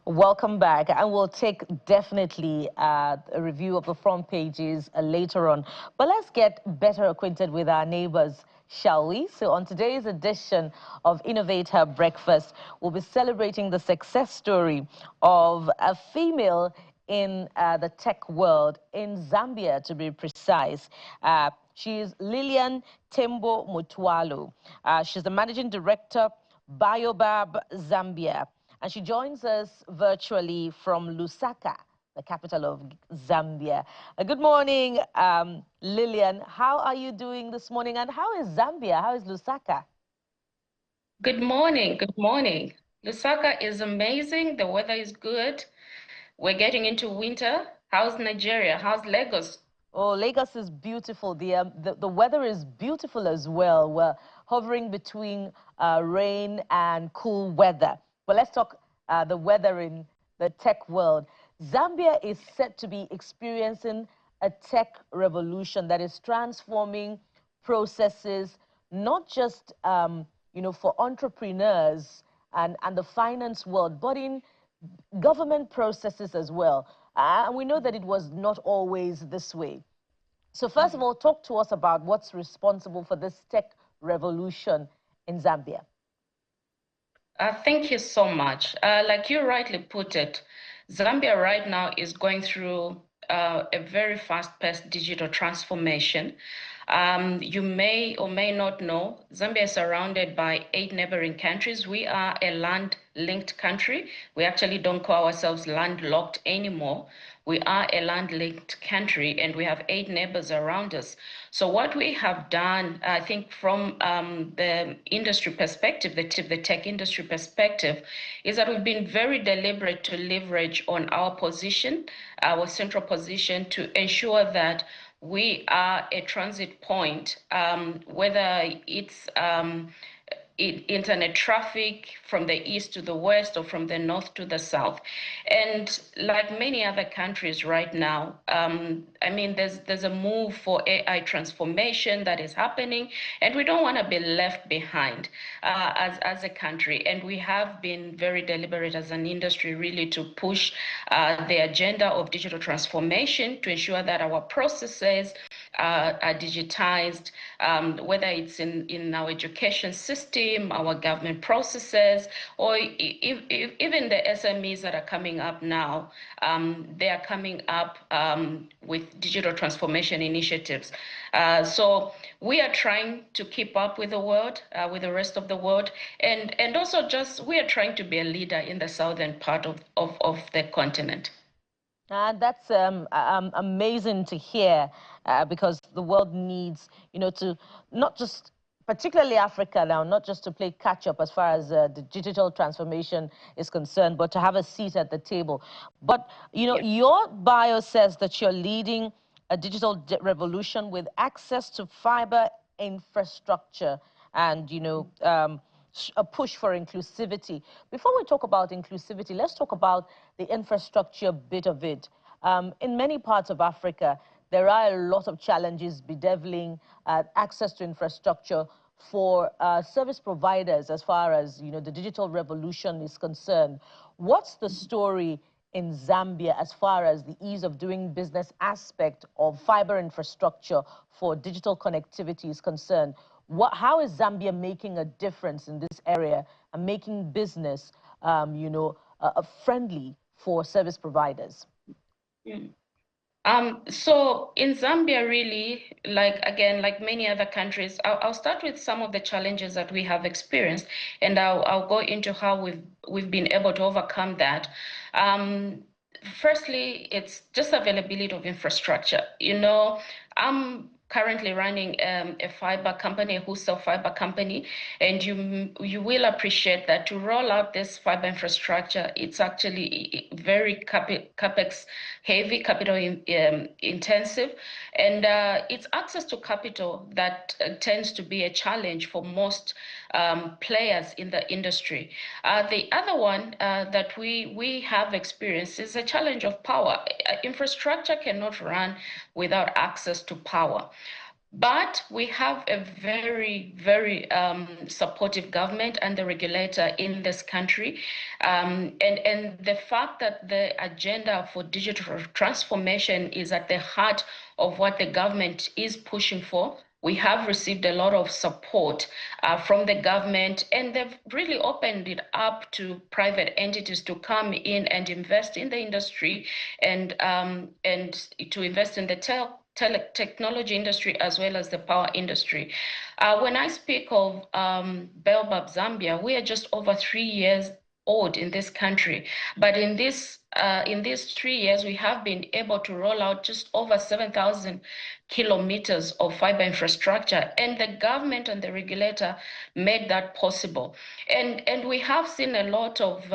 Welcome back, and we'll take definitely a review of the front pages later on. But let's get better acquainted with our neighbors, shall we? So on today's edition of Innovator Breakfast, we'll be celebrating the success story of a female in the tech world, in Zambia to be precise. She is Lillian Tembo Mutwalo. She's the managing director, Biobab Zambia. And she joins us virtually from Lusaka, the capital of Zambia. Good morning, Lillian. How are you doing this morning? And how is Zambia? How is Lusaka? Good morning. Good morning. Lusaka is amazing. The weather is good. We're getting into winter. How's Nigeria? How's Lagos? Oh, Lagos is beautiful. The weather is beautiful as well. We're hovering between rain and cool weather. But let's talk the weather in the tech world. Zambia is set to be experiencing a tech revolution that is transforming processes, not just for entrepreneurs and the finance world, but in government processes as well. And we know that it was not always this way. So first of all, talk to us about what's responsible for this tech revolution in Zambia. Thank you so much. Like you rightly put it, Zambia right now is going through a very fast-paced digital transformation. You may or may not know, Zambia is surrounded by 8 neighboring countries. We are a land-linked country. We actually don't call ourselves landlocked anymore. We are a land-linked country, and we have 8 neighbors around us. So what we have done, I think from the industry perspective, the tech industry perspective, is that we've been very deliberate to leverage on our position, our central position, to ensure that we are a transit point, whether it's internet traffic from the east to the west or from the north to the south. And like many other countries right now, I mean, there's a move for AI transformation that is happening, and we don't want to be left behind as a country. And we have been very deliberate as an industry really to push the agenda of digital transformation to ensure that our processes are digitized, whether it's in our education system, our government processes, or even the SMEs that are coming up now. They are coming up with digital transformation initiatives. So we are trying to keep up with the world, with the rest of the world, and also just we are trying to be a leader in the southern part of the continent. That's amazing to hear because the world needs, to not just, particularly Africa now, not just to play catch up as far as the digital transformation is concerned, but to have a seat at the table. But, your bio says that you're leading a digital revolution with access to fiber infrastructure and, a push for inclusivity. Before we talk about inclusivity, let's talk about the infrastructure bit of it. In many parts of Africa, there are a lot of challenges bedeviling access to infrastructure for service providers as far as the digital revolution is concerned. What's the story in Zambia as far as the ease of doing business aspect of fiber infrastructure for digital connectivity is concerned? How is Zambia making a difference in this area and making business, friendly for service providers? So in Zambia, really, like many other countries, I'll start with some of the challenges that we have experienced, and I'll go into how we've been able to overcome that. Firstly, it's just availability of infrastructure. I'm currently running a fiber company, a wholesale fiber company, and you will appreciate that to roll out this fiber infrastructure, it's actually very capex heavy, capital intensive, and it's access to capital that tends to be a challenge for most players in the industry. The other one that we have experienced is a challenge of power. Infrastructure cannot run without access to power. But we have a very, very supportive government and the regulator in this country. And the fact that the agenda for digital transformation is at the heart of what the government is pushing for. We have received a lot of support from the government, and they've really opened it up to private entities to come in and invest in the industry and to invest in the technology industry as well as the power industry. When I speak of Baobab Zambia, we are just over 3 years old in this country, but in these 3 years, we have been able to roll out just over 7,000 kilometers of fiber infrastructure, and the government and the regulator made that possible. And we have seen a lot of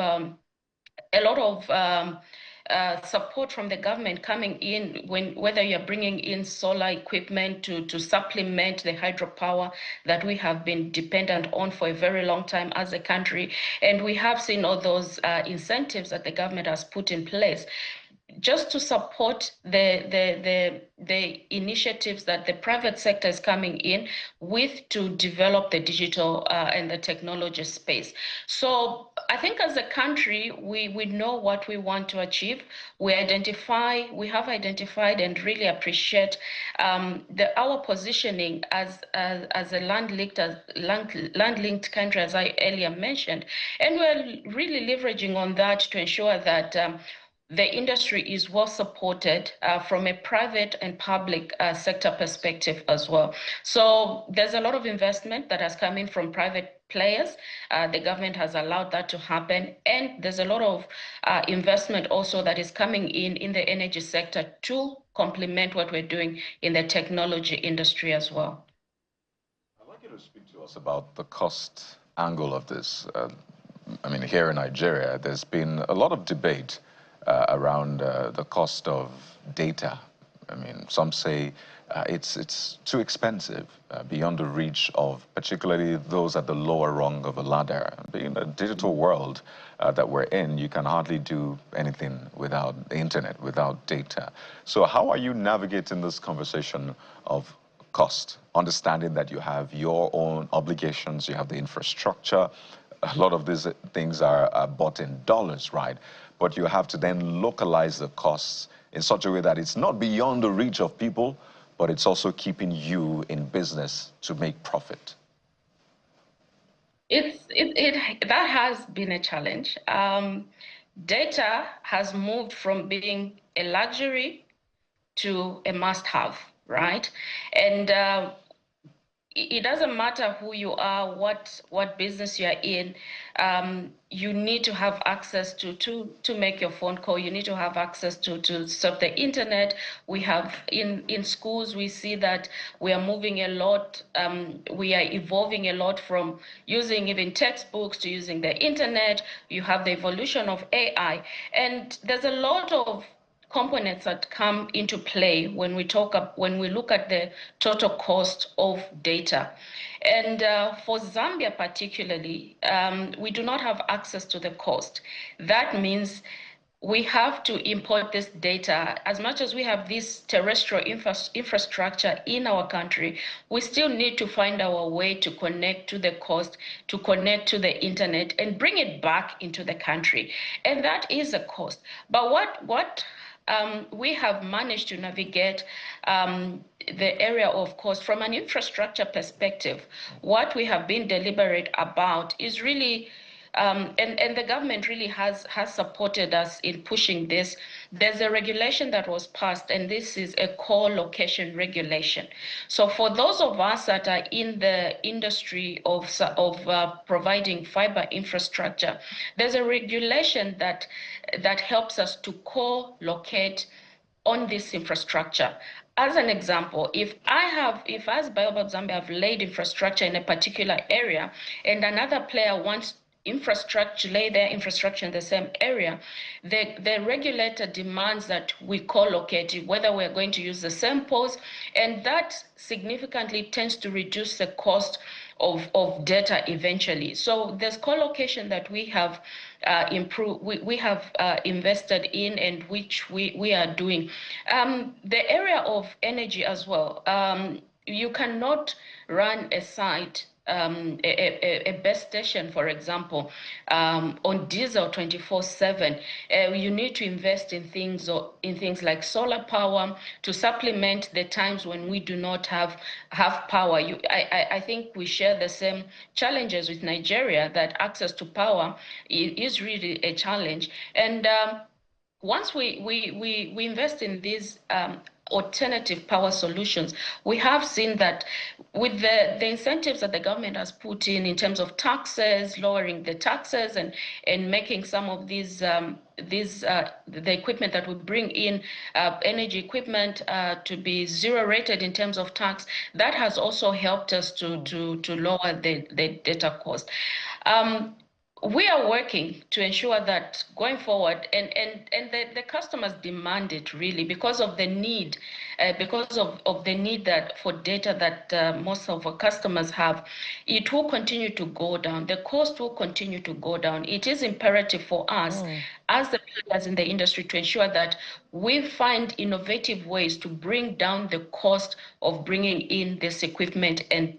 support from the government coming in whether you're bringing in solar equipment to supplement the hydropower that we have been dependent on for a very long time as a country. And we have seen all those incentives that the government has put in place just to support the initiatives that the private sector is coming in with to develop the digital and the technology space. So I think as a country, we know what we want to achieve. We have identified and really appreciate our positioning as a land-linked country, as I earlier mentioned. And we're really leveraging on that to ensure that the industry is well supported from a private and public sector perspective as well. So there's a lot of investment that has come in from private players. The government has allowed that to happen. And there's a lot of investment also that is coming in the energy sector to complement what we're doing in the technology industry as well. I'd like you to speak to us about the cost angle of this. I mean, here in Nigeria, there's been a lot of debate around the cost of data. I mean, some say it's too expensive, beyond the reach of particularly those at the lower rung of a ladder. In the digital world that we're in, you can hardly do anything without the internet, without data. So how are you navigating this conversation of cost, understanding that you have your own obligations, you have the infrastructure? A lot of these things are bought in dollars, right? But you have to then localize the costs in such a way that it's not beyond the reach of people, but it's also keeping you in business to make profit. That has been a challenge. Data has moved from being a luxury to a must-have, right? And it doesn't matter who you are, what business you're in. You need to have access to make your phone call. You need to have access to surf the internet. We have in schools, we see that we are moving a lot. We are evolving a lot from using even textbooks to using the internet. You have the evolution of AI, and there's a lot of components that come into play when we look at the total cost of data. And for Zambia particularly, we do not have access to the cost. That means we have to import this data. As much as we have this terrestrial infrastructure in our country, we still need to find our way to connect to the coast, to connect to the internet, and bring it back into the country. And that is a cost. But what we have managed to navigate the area of cost from an infrastructure perspective. What we have been deliberate about is really, and the government really has supported us in pushing this. There's a regulation that was passed, and this is a co-location regulation. So for those of us that are in the industry of providing fiber infrastructure, there's a regulation that helps us to co-locate on this infrastructure. As an example, if as Baobab Zambia have laid infrastructure in a particular area and another player wants lay their infrastructure in the same area, the regulator demands that we co-locate it, whether we're going to use the same poles, and that significantly tends to reduce the cost of data eventually. So there's co-location that we have we have invested in, and which we are doing. The area of energy as well. you cannot run a site, a base station, for example, on diesel 24/7. You need to invest in things like solar power to supplement the times when we do not have power. I think we share the same challenges with Nigeria, that access to power is really a challenge. And once we invest in these alternative power solutions, we have seen that with the incentives that the government has put in terms of taxes, lowering the taxes, and making some of these the equipment that we bring in, energy equipment, to be zero rated in terms of tax, that has also helped us to lower the data cost. We are working to ensure that going forward, and the customers demand it really because of the need, because of the need that for data that most of our customers have. It will continue to go down. The cost will continue to go down. It is imperative for us as the players in the industry to ensure that we find innovative ways to bring down the cost of bringing in this equipment and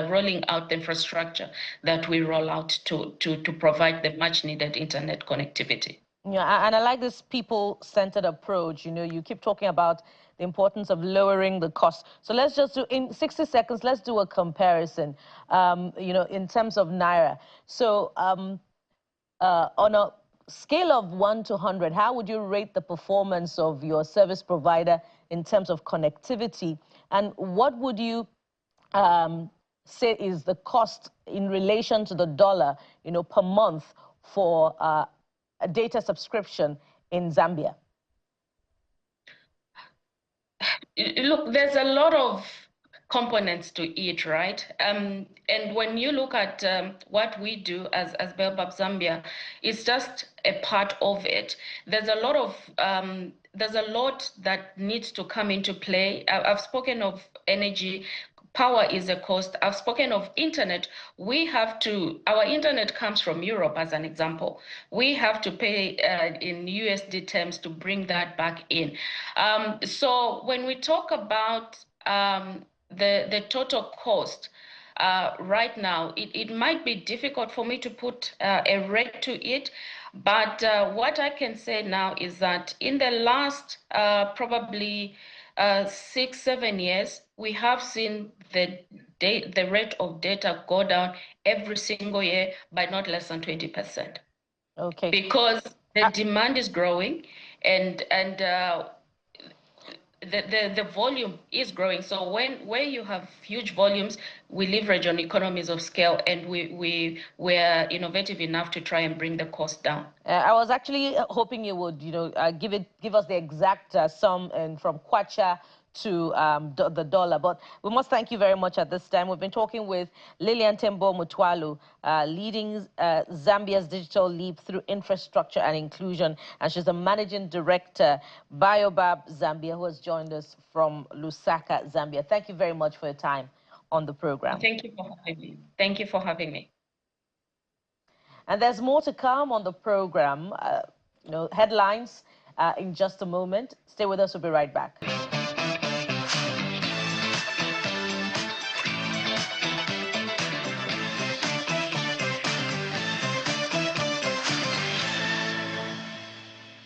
rolling out the infrastructure that we roll out to provide the much needed internet connectivity. Yeah, and I like this people-centered approach. You know, you keep talking about the importance of lowering the cost. So let's just do, in 60 seconds, let's do a comparison, you know, in terms of Naira. So on a scale of 1 to 100, how would you rate the performance of your service provider in terms of connectivity? And what would you say is the cost in relation to the dollar, you know, per month for a data subscription in Zambia? Look, there's a lot of components to it, right? And when you look at what we do as Baobab Zambia, it's just a part of it. There's a lot that needs to come into play. I've spoken of energy. Power is a cost. I've spoken of internet. Our internet comes from Europe, as an example. We have to pay in USD terms to bring that back in. So when we talk about the total cost, right now, it might be difficult for me to put a rate to it, but what I can say now is that in the last probably 6-7 years, we have seen the rate of data go down every single year by not less than 20%. Okay. Because the demand is growing, and the volume is growing. So where you have huge volumes, we leverage on economies of scale, and we're innovative enough to try and bring the cost down. I was actually hoping you would, you know, give us the exact sum and from kwacha to the dollar. But we must thank you very much at this time. We've been talking with Lilian Tembo Mutwalo, leading Zambia's digital leap through infrastructure and inclusion. And she's the managing director, Baobab Zambia, who has joined us from Lusaka, Zambia. Thank you very much for your time on the program. Thank you for having me. Thank you for having me. And there's more to come on the program. You know, headlines in just a moment. Stay with us. We'll be right back.